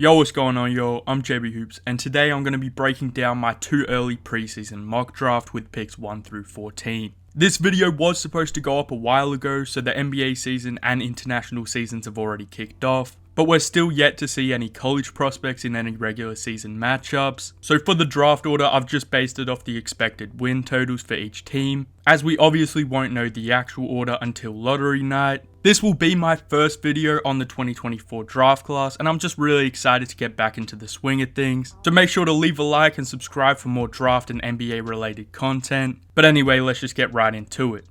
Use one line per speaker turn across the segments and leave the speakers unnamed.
Yo, what's going on, yo? I'm JBHOOPs, and today I'm going to be breaking down my 2 early preseason mock draft with picks 1 through 14. This video was supposed to go up a while ago, so the NBA season and international seasons have already kicked off, but we're still yet to see any college prospects in any regular season matchups. So for the draft order, I've just based it off the expected win totals for each team, as we obviously won't know the actual order until lottery night. This will be my first video on the 2024 draft class, and I'm just really excited to get back into the swing of things. So make sure to leave a like and subscribe for more draft and NBA related content. But anyway, let's just get right into it.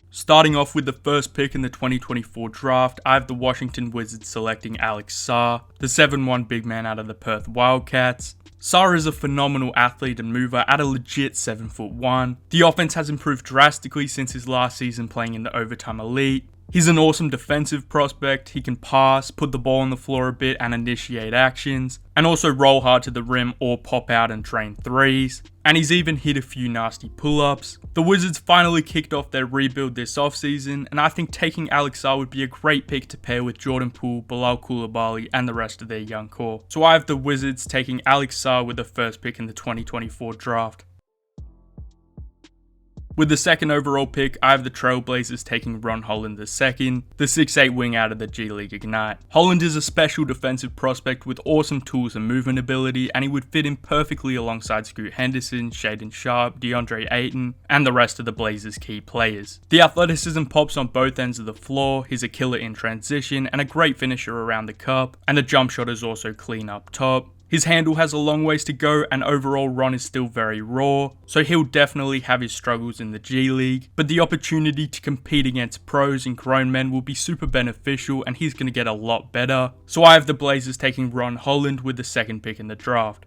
Starting off with the first pick in the 2024 draft, I have the Washington Wizards selecting Alex Sarr, the 7'1" big man out of the Perth Wildcats. Sarr is a phenomenal athlete and mover at a legit 7'1". The offense has improved drastically since his last season playing in the Overtime Elite. He's an awesome defensive prospect. He can pass, put the ball on the floor a bit and initiate actions, and also roll hard to the rim or pop out and drain threes. And he's even hit a few nasty pull-ups. The Wizards finally kicked off their rebuild this offseason, and I think taking Alex Sarr would be a great pick to pair with Jordan Poole, Bilal Coulibaly, and the rest of their young core. So I have the Wizards taking Alex Sarr with the first pick in the 2024 draft. With the second overall pick, I have the Trailblazers taking Ron Holland II, the 6'8" wing out of the G League Ignite. Holland is a special defensive prospect with awesome tools and movement ability, and he would fit in perfectly alongside Scoot Henderson, Shaedon Sharpe, DeAndre Ayton, and the rest of the Blazers' key players. The athleticism pops on both ends of the floor, he's a killer in transition, and a great finisher around the cup, and the jump shot is also clean up top. His handle has a long ways to go, and overall Ron is still very raw, so he'll definitely have his struggles in the G League, but the opportunity to compete against pros and grown men will be super beneficial, and he's going to get a lot better. So I have the Blazers taking Ron Holland with the second pick in the draft.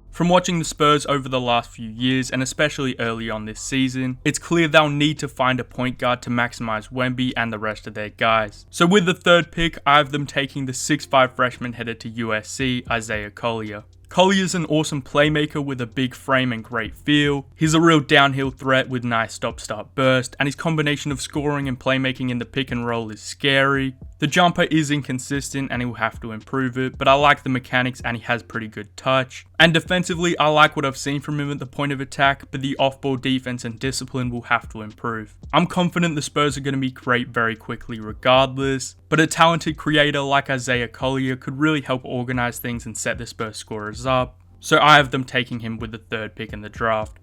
From watching the Spurs over the last few years, and especially early on this season, it's clear they'll need to find a point guard to maximize Wemby and the rest of their guys. So with the third pick, I have them taking the 6'5" freshman headed to USC, Isaiah Collier. Collier's an awesome playmaker with a big frame and great feel. He's a real downhill threat with nice stop-start burst, and his combination of scoring and playmaking in the pick and roll is scary. The jumper is inconsistent and he'll have to improve it, but I like the mechanics and he has pretty good touch. And defensively, I like what I've seen from him at the point of attack, but the off-ball defense and discipline will have to improve. I'm confident the Spurs are going to be great very quickly regardless, but a talented creator like Isaiah Collier could really help organize things and set the Spurs scorers up, so I have them taking him with the third pick in the draft.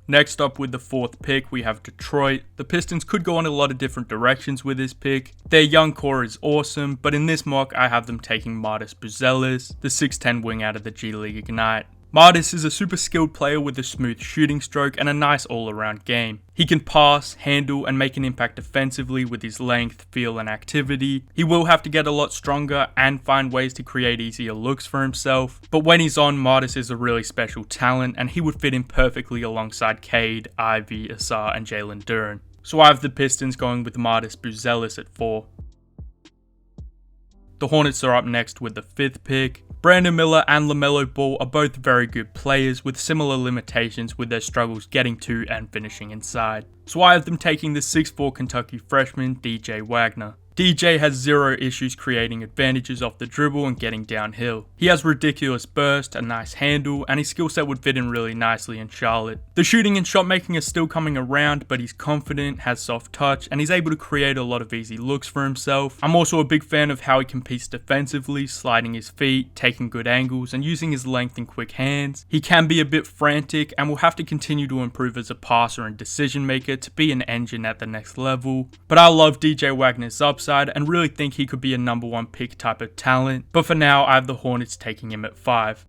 Next up with the fourth pick, we have Detroit. The Pistons could go in a lot of different directions with this pick. Their young core is awesome, but in this mock I have them taking Martis Buzelis, the 6'10" wing out of the G League Ignite. Martis is a super skilled player with a smooth shooting stroke and a nice all-around game. He can pass, handle, and make an impact defensively with his length, feel, and activity. He will have to get a lot stronger and find ways to create easier looks for himself, but when he's on, Martis is a really special talent, and he would fit in perfectly alongside Cade, Ivy, Asar, and Jalen Duren. So I have the Pistons going with Martis Buzelis at 4. The Hornets are up next with the 5th pick. Brandon Miller and LaMelo Ball are both very good players with similar limitations with their struggles getting to and finishing inside. So I have them taking the 6'4" Kentucky freshman DJ Wagner. DJ has zero issues creating advantages off the dribble and getting downhill. He has ridiculous burst, a nice handle, and his skill set would fit in really nicely in Charlotte. The shooting and shot making are still coming around, but he's confident, has soft touch, and he's able to create a lot of easy looks for himself. I'm also a big fan of how he competes defensively, sliding his feet, taking good angles, and using his length and quick hands. He can be a bit frantic and will have to continue to improve as a passer and decision maker to be an engine at the next level. But I love DJ Wagner's upside and really think he could be a number 1 pick type of talent, but for now I have the Hornets taking him at 5.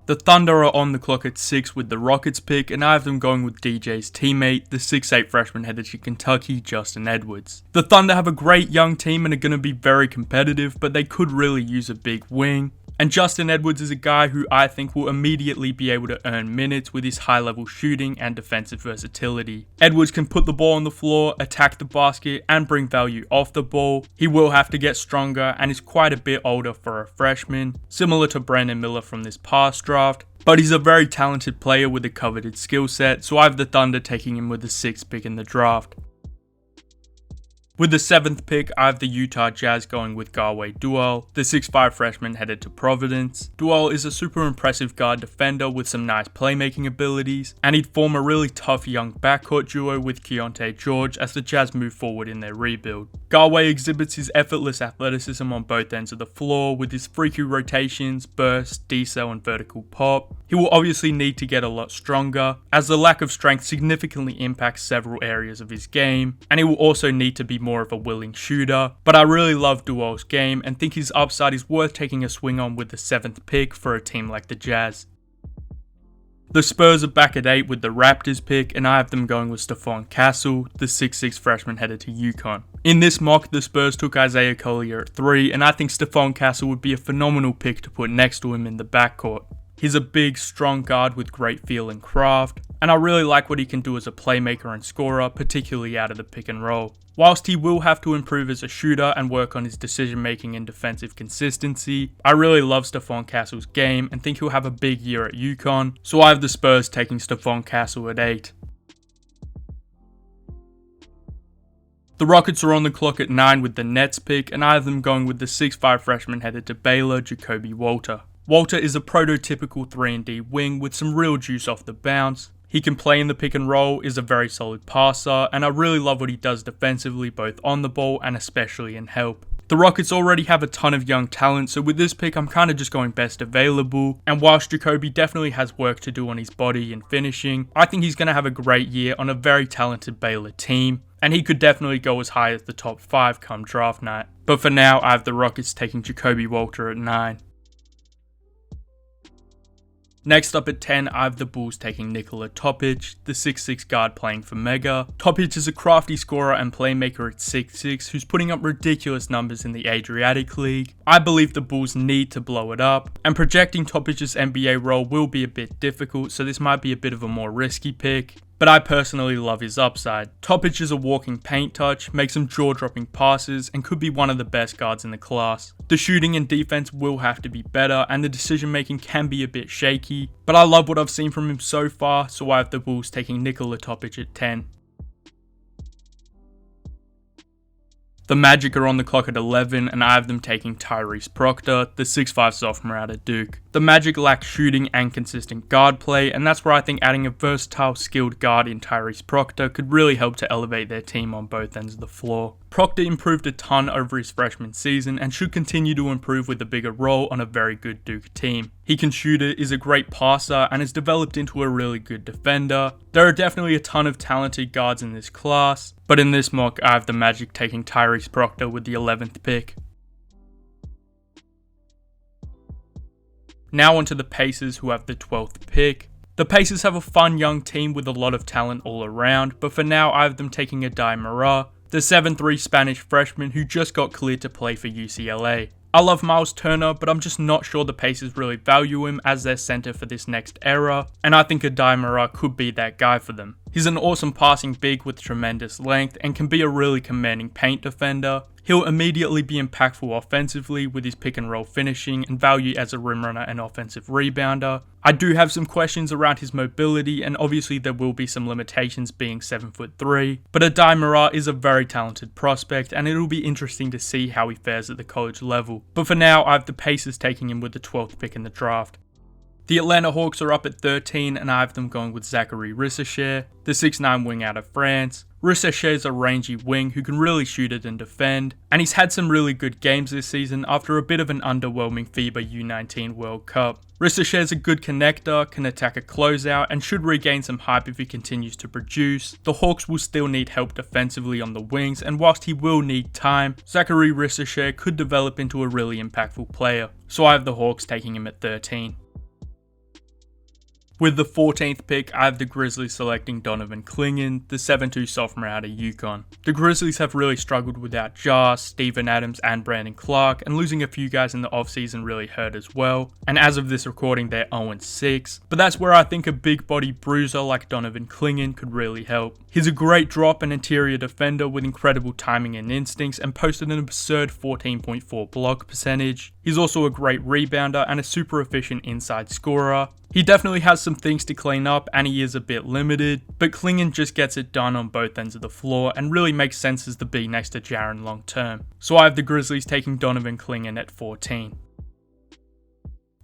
The Thunder are on the clock at 6 with the Rockets pick, and I have them going with DJ's teammate, the 6'8" freshman headed to Kentucky, Justin Edwards. The Thunder have a great young team and are going to be very competitive, but they could really use a big wing. And Justin Edwards is a guy who I think will immediately be able to earn minutes with his high-level shooting and defensive versatility. Edwards can put the ball on the floor, attack the basket, and bring value off the ball. He will have to get stronger and is quite a bit older for a freshman, similar to Brandon Miller from this past draft. But he's a very talented player with a coveted skill set, so I have the Thunder taking him with the 6th pick in the draft. With the 7th pick, I have the Utah Jazz going with Garway Dual, the 6'5 freshman headed to Providence. Dual is a super impressive guard defender with some nice playmaking abilities, and he'd form a really tough young backcourt duo with Keontae George as the Jazz move forward in their rebuild. Garway exhibits his effortless athleticism on both ends of the floor with his freaky rotations, burst, decel and vertical pop. He will obviously need to get a lot stronger, as the lack of strength significantly impacts several areas of his game, and he will also need to be more of a willing shooter, but I really love Dual's game and think his upside is worth taking a swing on with the 7th pick for a team like the Jazz. The Spurs are back at 8 with the Raptors pick, and I have them going with Stephon Castle, the 6'6 freshman headed to UConn. In this mock, the Spurs took Isaiah Collier at 3, and I think Stephon Castle would be a phenomenal pick to put next to him in the backcourt. He's a big, strong guard with great feel and craft, and I really like what he can do as a playmaker and scorer, particularly out of the pick and roll. Whilst he will have to improve as a shooter and work on his decision making and defensive consistency, I really love Stephon Castle's game and think he'll have a big year at UConn, so I have the Spurs taking Stephon Castle at 8. The Rockets are on the clock at 9 with the Nets pick, and I have them going with the 6'5 freshman headed to Baylor, Jacoby Walter. Walter is a prototypical 3-and-D wing with some real juice off the bounce. He can play in the pick and roll, is a very solid passer, and I really love what he does defensively both on the ball and especially in help. The Rockets already have a ton of young talent, so with this pick I'm kind of just going best available, and whilst Jacoby definitely has work to do on his body and finishing, I think he's going to have a great year on a very talented Baylor team, and he could definitely go as high as the top 5 come draft night. But for now, I have the Rockets taking Jacoby Walter at 9. Next up at 10, I have the Bulls taking Nikola Topic, the 6'6 guard playing for Mega. Topic is a crafty scorer and playmaker at 6'6 who's putting up ridiculous numbers in the Adriatic League. I believe the Bulls need to blow it up, and projecting Topic's NBA role will be a bit difficult, so this might be a bit of a more risky pick. But I personally love his upside. Topic is a walking paint touch, makes some jaw-dropping passes, and could be one of the best guards in the class. The shooting and defense will have to be better, and the decision making can be a bit shaky, but I love what I've seen from him so far, so I have the Bulls taking Nikola Topic at 10. The Magic are on the clock at 11, and I have them taking Tyrese Proctor, the 6'5 sophomore out of Duke. The Magic lack shooting and consistent guard play, and that's where I think adding a versatile, skilled guard in Tyrese Proctor could really help to elevate their team on both ends of the floor. Proctor improved a ton over his freshman season and should continue to improve with a bigger role on a very good Duke team. He can shoot it, is a great passer, and has developed into a really good defender. There are definitely a ton of talented guards in this class, but in this mock I have the Magic taking Tyrese Proctor with the 11th pick. Now onto the Pacers, who have the 12th pick. The Pacers have a fun young team with a lot of talent all around, but for now I have them taking Adai Mara, the 7'3 Spanish freshman who just got cleared to play for UCLA. I love Miles Turner, but I'm just not sure the Pacers really value him as their center for this next era, and I think Adai Mara could be that guy for them. He's an awesome passing big with tremendous length and can be a really commanding paint defender. He'll immediately be impactful offensively with his pick and roll finishing and value as a rim runner and offensive rebounder. I do have some questions around his mobility, and obviously there will be some limitations being 7'3", but Adai Mara is a very talented prospect and it'll be interesting to see how he fares at the college level. But for now I have the Pacers taking him with the 12th pick in the draft. The Atlanta Hawks are up at 13, and I have them going with Zachary Rissacher, the 6'9 wing out of France. Rissacher is a rangy wing who can really shoot it and defend, and he's had some really good games this season after a bit of an underwhelming FIBA U19 World Cup. Rissacher is a good connector, can attack a closeout, and should regain some hype if he continues to produce. The Hawks will still need help defensively on the wings, and whilst he will need time, Zachary Rissacher could develop into a really impactful player. So I have the Hawks taking him at 13. With the 14th pick, I have the Grizzlies selecting Donovan Clingan, the 7'2 sophomore out of UConn. The Grizzlies have really struggled without Ja, Steven Adams and Brandon Clark, and losing a few guys in the offseason really hurt as well. And as of this recording, they're 0-6, but that's where I think a big body bruiser like Donovan Clingan could really help. He's a great drop and interior defender with incredible timing and instincts, and posted an absurd 14.4 block percentage. He's also a great rebounder and a super efficient inside scorer. He definitely has some things to clean up and he is a bit limited, but Clingan just gets it done on both ends of the floor and really makes sense as the big next to Jaren long term. So I have the Grizzlies taking Donovan Clingan at 14.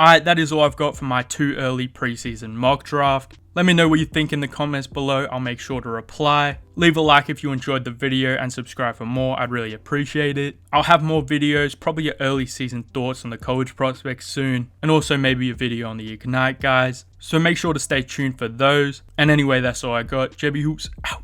Alright, that is all I've got for my too early preseason mock draft. Let me know what you think in the comments below, I'll make sure to reply. Leave a like if you enjoyed the video and subscribe for more, I'd really appreciate it. I'll have more videos, probably your early season thoughts on the college prospects soon, and also maybe a video on the Ignite guys. So make sure to stay tuned for those. And anyway, that's all I got. JBHOOPs out.